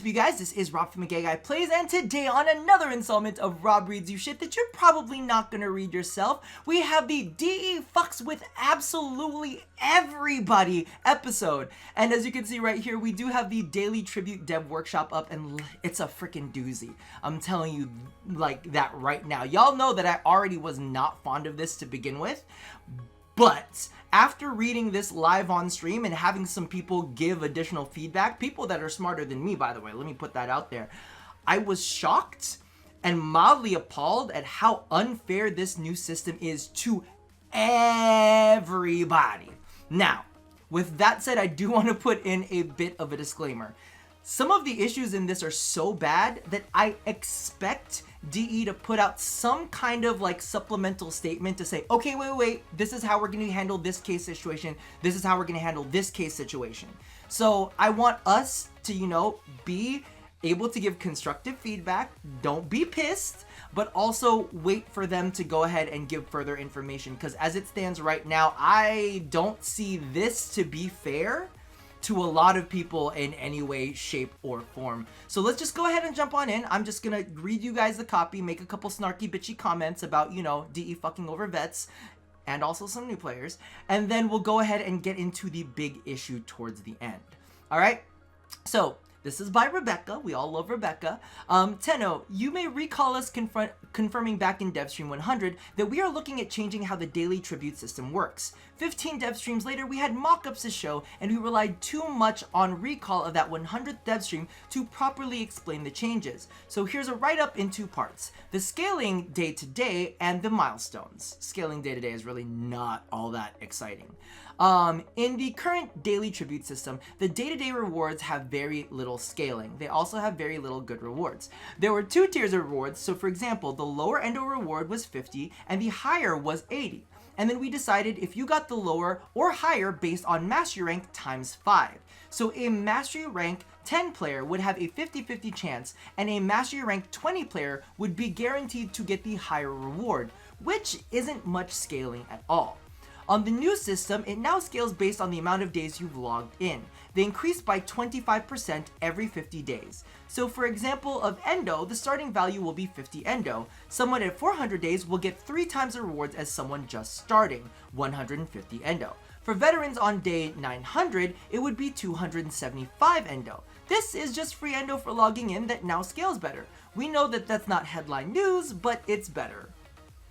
up, you guys? This is Rob from Gay Guy Plays, and today on another installment of Rob Reads You Shit that you're probably not gonna read yourself, we have the DE Fucks with Absolutely Everybody episode. And as you can see right here, we do have the Daily Tribute Dev Workshop up, and it's a freaking doozy. I'm telling you like that right now. Y'all know that I already was not fond of this to begin with, but after reading this live on stream and having some people give additional feedback, people that are smarter than me, by the way, let me put that out there, I was shocked and mildly appalled at how unfair this new system is to everybody. Now, with that said, I do want to put in a bit of a disclaimer. Some of the issues in this are so bad that I expect DE to put out some kind of like supplemental statement to say, okay, wait, this is how we're going to handle this case situation. This is how we're going to handle this case situation. So I want us to, be able to give constructive feedback. Don't be pissed, but also wait for them to go ahead and give further information. Because as it stands right now, I don't see this to be fair to a lot of people in any way, shape, or form. So let's just go ahead and jump on in. I'm just gonna read you guys the copy, make a couple snarky bitchy comments about, DE fucking over vets, and also some new players, and then we'll go ahead and get into the big issue towards the end. Alright? So, this is by Rebecca. We all love Rebecca. Tenno, you may recall us confirming back in DevStream 100 that we are looking at changing how the daily tribute system works. 15 dev streams later, we had mock-ups to show, and we relied too much on recall of that 100th dev stream to properly explain the changes. So here's a write-up in two parts. The scaling day-to-day and the milestones. Scaling day-to-day is really not all that exciting. In the current daily tribute system, the day-to-day rewards have very little scaling. They also have very little good rewards. There were two tiers of rewards, so for example, the lower endo reward was 50 and the higher was 80. And then we decided if you got the lower or higher based on mastery rank times 5. So a mastery rank 10 player would have a 50-50 chance, and a mastery rank 20 player would be guaranteed to get the higher reward, which isn't much scaling at all. On the new system, it now scales based on the amount of days you've logged in. They increase by 25% every 50 days. So for example of Endo, the starting value will be 50 Endo. Someone at 400 days will get 3 times the rewards as someone just starting, 150 Endo. For veterans on day 900, it would be 275 Endo. This is just free Endo for logging in that now scales better. We know that that's not headline news, but it's better.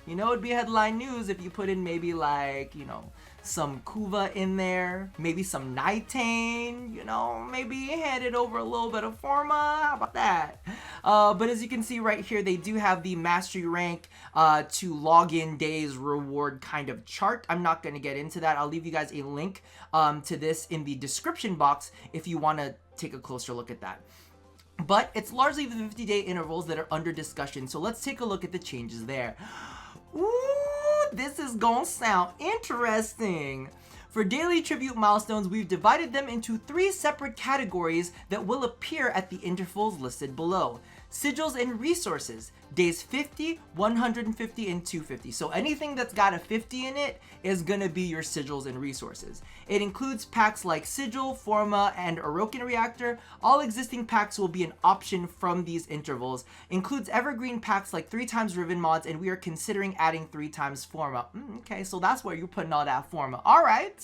It'd be headline news if you put in maybe like, some Kuva in there, maybe some Nitane, maybe hand it over a little bit of Forma, how about that? But as you can see right here, they do have the mastery rank to login days reward kind of chart. I'm not going to get into that. I'll leave you guys a link to this in the description box if you want to take a closer look at that. But it's largely the 50-day intervals that are under discussion, so let's take a look at the changes there. Ooh, this is gonna sound interesting. For daily tribute milestones, we've divided them into 3 separate categories that will appear at the intervals listed below. Sigils and resources, days 50, 150, and 250. So anything that's got a 50 in it is gonna be your sigils and resources. It includes packs like Sigil, Forma, and Orokin Reactor. All existing packs will be an option from these intervals. Includes evergreen packs like 3 times Riven mods, and we are considering adding 3 times Forma. Okay, so that's where you're putting all that Forma. All right.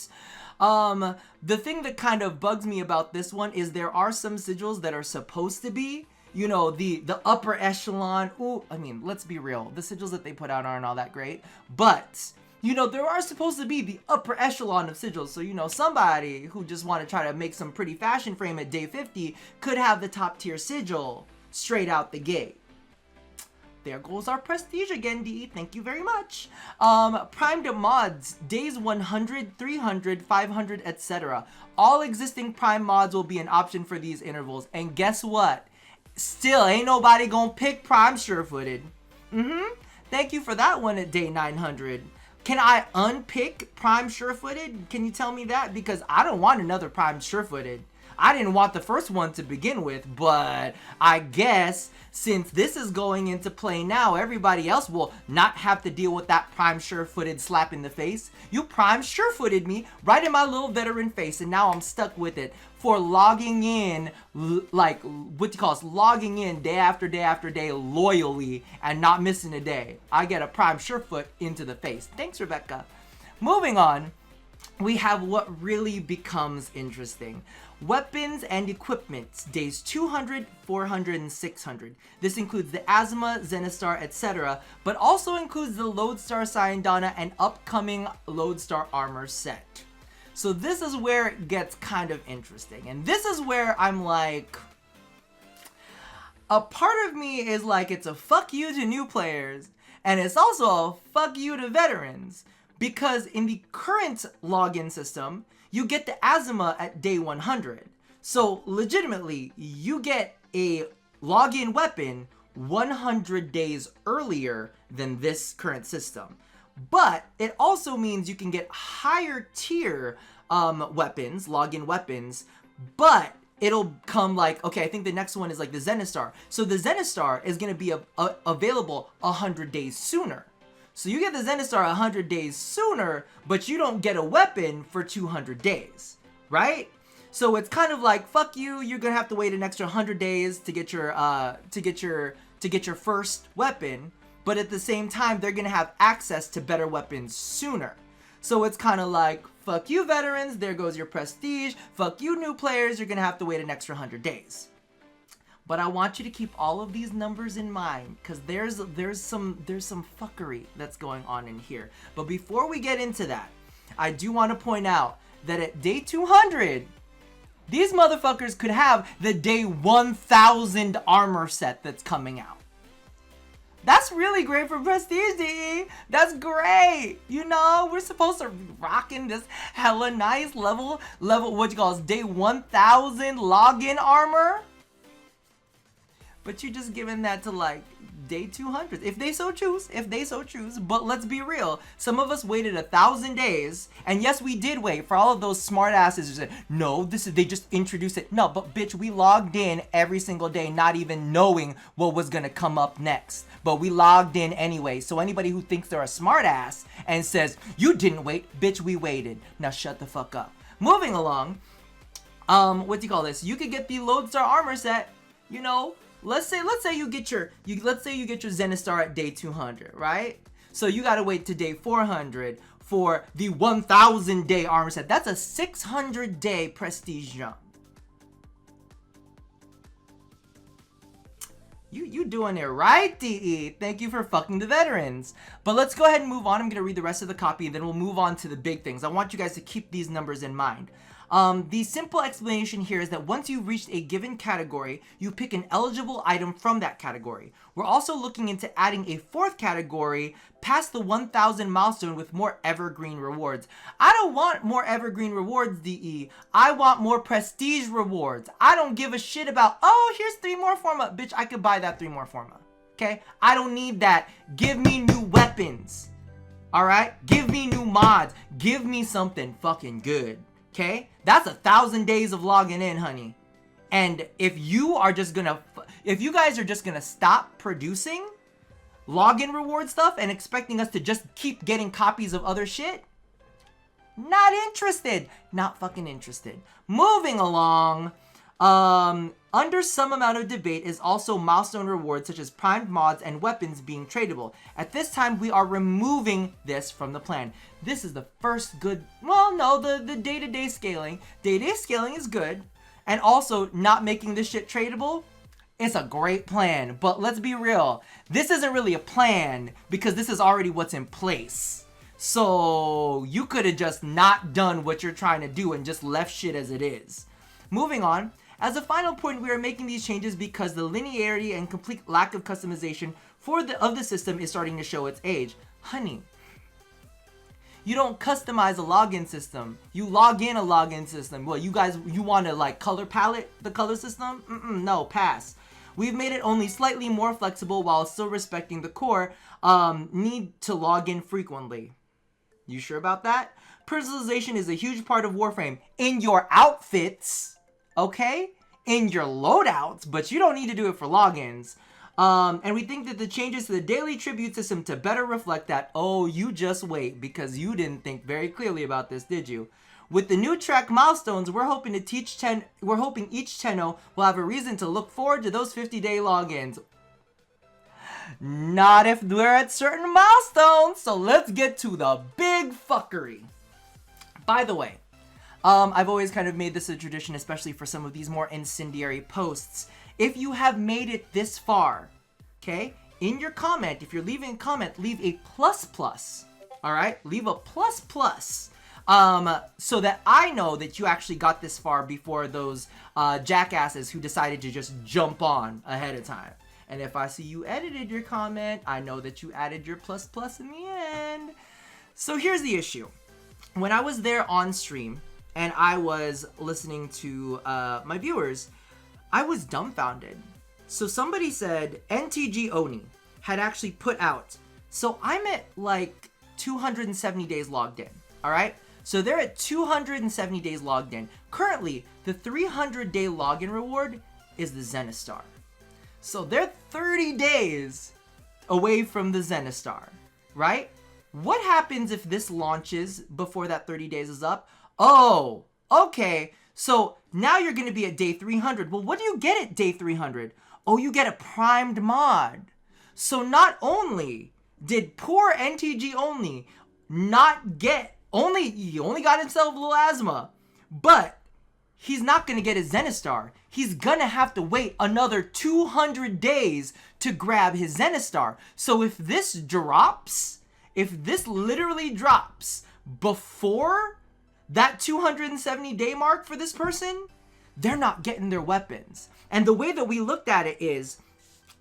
The thing that kind of bugs me about this one is there are some sigils that are supposed to be the upper echelon. Ooh, I mean, let's be real. The sigils that they put out aren't all that great. But, there are supposed to be the upper echelon of sigils. So, somebody who just want to try to make some pretty fashion frame at day 50 could have the top tier sigil straight out the gate. There goes our prestige again, DE. Thank you very much. Primed mods, days 100, 300, 500, etc. All existing prime mods will be an option for these intervals. And guess what? Still, ain't nobody gonna pick Prime Sure-Footed. Thank you for that one at day 900. Can I unpick Prime Sure-Footed? Can you tell me that? Because I don't want another Prime Sure-Footed. I didn't want the first one to begin with, but I guess since this is going into play now, everybody else will not have to deal with that prime sure-footed slap in the face. You prime sure-footed me right in my little veteran face, and now I'm stuck with it for logging in, like, what do you call it, logging in day after day after day loyally and not missing a day. I get a prime surefoot into the face. Thanks, Rebecca. Moving on, we have what really becomes interesting. Weapons and equipment, days 200, 400, and 600. This includes the Azuma, Zenistar, etc., but also includes the Lodestar Sayandana and upcoming Lodestar armor set. So this is where it gets kind of interesting. And this is where I'm like, a part of me is like, it's a fuck you to new players, and it's also a fuck you to veterans. Because in the current login system, you get the Azuma at day 100. So legitimately, you get a login weapon 100 days earlier than this current system. But it also means you can get higher tier weapons, login weapons, but it'll come like, okay, I think the next one is like the Zenistar. So the Zenistar is going to be available 100 days sooner. So you get the Zenistar 100 days sooner, but you don't get a weapon for 200 days, right? So it's kind of like, fuck you, you're gonna have to wait an extra 100 days to get your first weapon, but at the same time, they're gonna have access to better weapons sooner. So it's kind of like, fuck you veterans, there goes your prestige. Fuck you new players, you're gonna have to wait an extra 100 days. But I want you to keep all of these numbers in mind, because there's some fuckery that's going on in here. But before we get into that, I do want to point out that at day 200, these motherfuckers could have the day 1000 armor set that's coming out. That's really great for Prestige, DE. That's great. You know, we're supposed to be rocking this hella nice level, what you call it, day 1000 login armor. But you're just giving that to like day 200, if they so choose. But let's be real, some of us waited 1,000 days, and yes, we did wait for all of those smart asses who said, no, they just introduced it. No, but bitch, we logged in every single day, not even knowing what was gonna come up next. But we logged in anyway. So anybody who thinks they're a smart ass and says, you didn't wait, bitch, we waited. Now shut the fuck up. Moving along, what do you call this? You could get the Lodestar armor set, you know. Let's say you get your Zenistar at day 200, right? So you gotta wait to day 400 for the 1000 day armor set. That's a 600 day prestige jump. You doing it right, DE. Thank you for fucking the veterans. But let's go ahead and move on. I'm gonna read the rest of the copy and then we'll move on to the big things. I want you guys to keep these numbers in mind. The simple explanation here is that once you've reached a given category, you pick an eligible item from that category. We're also looking into adding a fourth category past the 1000 milestone with more evergreen rewards. I don't want more evergreen rewards, DE. I want more prestige rewards. I don't give a shit about, oh, here's 3 more forma. Bitch, I could buy that 3 more forma. Okay? I don't need that. Give me new weapons. Alright? Give me new mods. Give me something fucking good. Okay, that's 1,000 days of logging in, honey. And if you guys are just gonna stop producing login reward stuff and expecting us to just keep getting copies of other shit, not interested. Not fucking interested. Moving along. Under some amount of debate is also milestone rewards such as primed mods and weapons being tradable. At this time, we are removing this from the plan. This is the first good, well, no, the day-to-day scaling. Day-to-day scaling is good. And also not making this shit tradable, it's a great plan. But let's be real, this isn't really a plan because this is already what's in place. So you could have just not done what you're trying to do and just left shit as it is. Moving on. As a final point, we are making these changes because the linearity and complete lack of customization of the system is starting to show its age. Honey, you don't customize a login system. You log in a login system. Well, you want to like color palette the color system? No, pass. We've made it only slightly more flexible while still respecting the core need to log in frequently. You sure about that? Personalization is a huge part of Warframe. In your outfits. okay, in your loadouts, but you don't need to do it for logins. And we think that the changes to the daily tribute system to better reflect that. Oh, you just wait, because you didn't think very clearly about this, did you? With the new track milestones, we're hoping each Tenno will have a reason to look forward to those 50-day logins. Not if we're at certain milestones. So let's get to the big fuckery. By the way, I've always kind of made this a tradition, especially for some of these more incendiary posts. If you have made it this far, okay, in your comment, if you're leaving a comment, leave a ++. All right, leave a ++. So that I know that you actually got this far before those jackasses who decided to just jump on ahead of time. And if I see you edited your comment, I know that you added your ++ in the end. So here's the issue. When I was there on stream and I was listening to my viewers, I was dumbfounded. So somebody said NTG Oni had actually put out. So I'm at like 270 days logged in, all right? So they're at 270 days logged in. Currently, the 300-day login reward is the Zenistar. So they're 30 days away from the Zenistar, right? What happens if this launches before that 30 days is up? Oh, okay. So now you're going to be at day 300. Well, what do you get at day 300? Oh, you get a primed mod. So not only did poor NTG Only not get, he only got himself a little asthma, but he's not going to get his Zenistar. He's going to have to wait another 200 days to grab his Zenistar. So if this drops, if this literally drops before that 270 day mark for this person, they're not getting their weapons. And the way that we looked at it is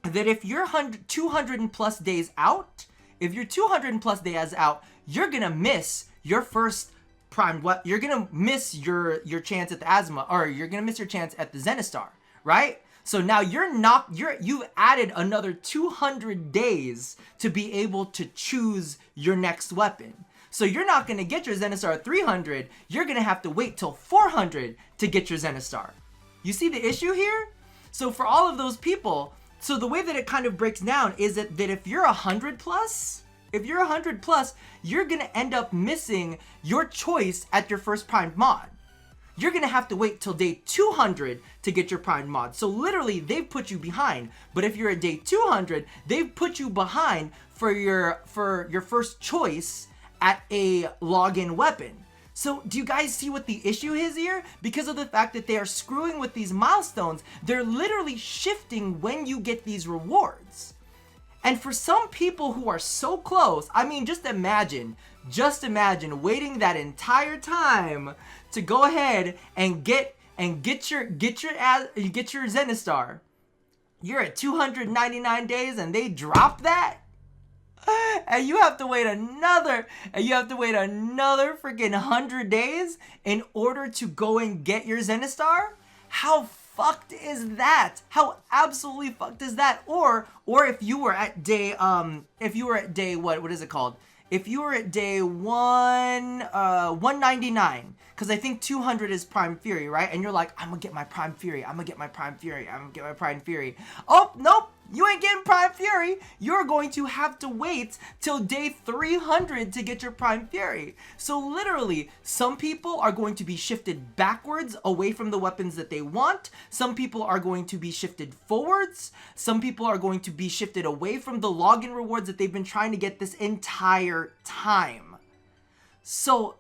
that if you're 200 and plus days out, if you're 200 and plus days out, you're going to miss your first primed weapon. You're going to miss your chance at the asthma, or you're going to miss your chance at the Zenistar, right? So now you've added another 200 days to be able to choose your next weapon. So you're not going to get your Zenistar at 300. You're going to have to wait till 400 to get your Zenistar. You see the issue here? So for all of those people, so the way that it kind of breaks down is that if you're 100 plus, you're going to end up missing your choice at your first primed mod. You're going to have to wait till day 200 to get your primed mod. So literally, they've put you behind. But if you're at day 200, they've put you behind for your first choice at a login weapon. So do you guys see what the issue is here? Because of the fact that they are screwing with these milestones, they're literally shifting when you get these rewards. And for some people who are so close, I mean, just imagine waiting that entire time to go ahead and get your Zenistar. You're at 299 days and they drop that, and you have to wait another freaking 100 days in order to go and get your Zenistar. How fucked is that? How absolutely fucked is that? Or if you were at day what is it called? If you were at day 199, because I think 200 is Prime Fury, right? And you're like, I'm gonna get my Prime Fury. Oh, nope. You ain't getting Prime Fury. You're going to have to wait till day 300 to get your Prime Fury. So literally, some people are going to be shifted backwards away from the weapons that they want. Some people are going to be shifted forwards. Some people are going to be shifted away from the login rewards that they've been trying to get this entire time. So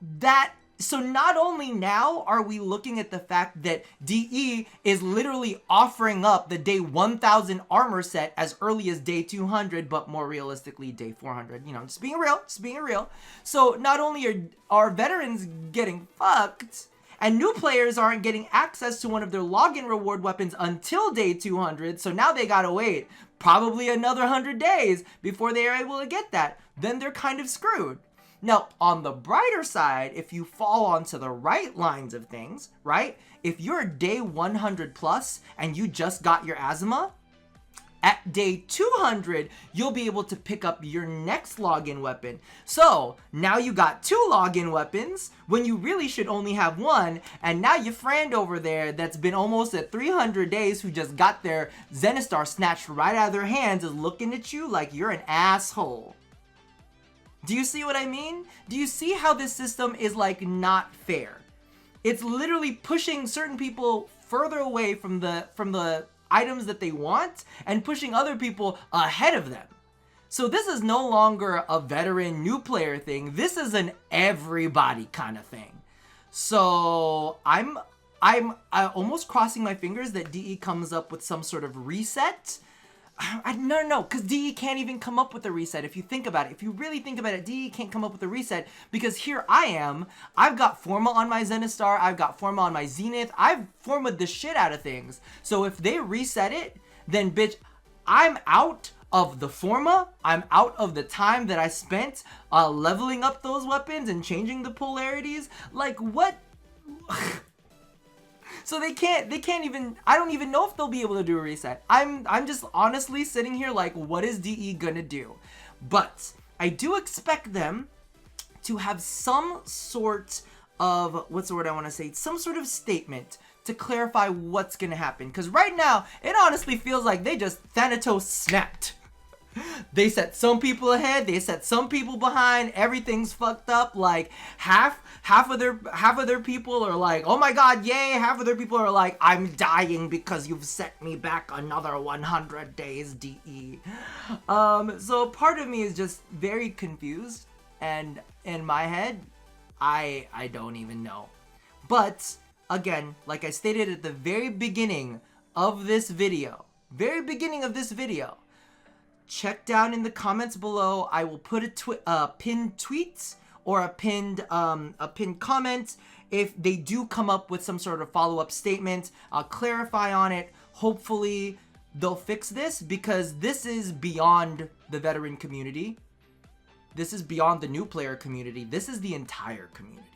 not only now are we looking at the fact that DE is literally offering up the day 1000 armor set as early as day 200, but more realistically day 400. You know, just being real. So not only are veterans getting fucked, and new players aren't getting access to one of their login reward weapons until day 200, so now they gotta wait probably another 100 days before they are able to get that. Then they're kind of screwed. Now, on the brighter side, if you fall onto the right lines of things, right? If you're day 100 plus and you just got your asthma, At day 200, you'll be able to pick up your next login weapon. So now you got 2 login weapons when you really should only have 1. And now your friend over there that's been almost at 300 days who just got their SANDR snatched right out of their hands is looking at you like you're an asshole. Do you see what I mean? Do you see how this system is like not fair? It's literally pushing certain people further away from the items that they want and pushing other people ahead of them. So this is no longer a veteran new player thing. This is an everybody kind of thing. So I'm almost crossing my fingers that DE comes up with some sort of reset. No, because DE can't even come up with a reset. If you think about it, if you really think about it, DE can't come up with a reset because here I am. I've got Forma on my SANDR. I've got Forma on my Zenith. I've Forma'd the shit out of things. So if they reset it, then bitch, I'm out of the Forma. I'm out of the time that I spent leveling up those weapons and changing the polarities. Like what? So they can't even, I don't even know if they'll be able to do a reset. I'm just honestly sitting here like, what is DE gonna do? But I do expect them to have some sort of, what's the word I want to say? Some sort of statement to clarify what's gonna happen. Because right now, it honestly feels like they just Thanatos snapped. They set some people ahead, they set some people behind, everything's fucked up. Like half of their people are like, oh my god, yay. Half of their people are like, I'm dying because you've set me back another 100 days, DE. So part of me is just very confused, and in my head, I don't even know. But again, like I stated at the very beginning of this video, check down in the comments below. I will put a pinned tweet or a pinned comment. If they do come up with some sort of follow-up statement, I'll clarify on it. Hopefully they'll fix this because this is beyond the veteran community. This is beyond the new player community. This is the entire community.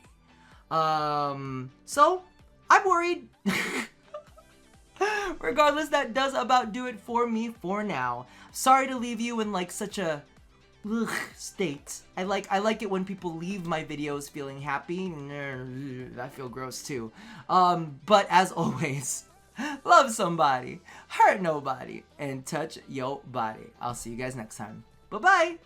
So I'm worried. Regardless, that does about do it for me for now. Sorry to leave you in like such a state. I like it when people leave my videos feeling happy. I feel gross too. But as always, love somebody, hurt nobody, and touch your body. I'll see you guys next time. Bye-bye.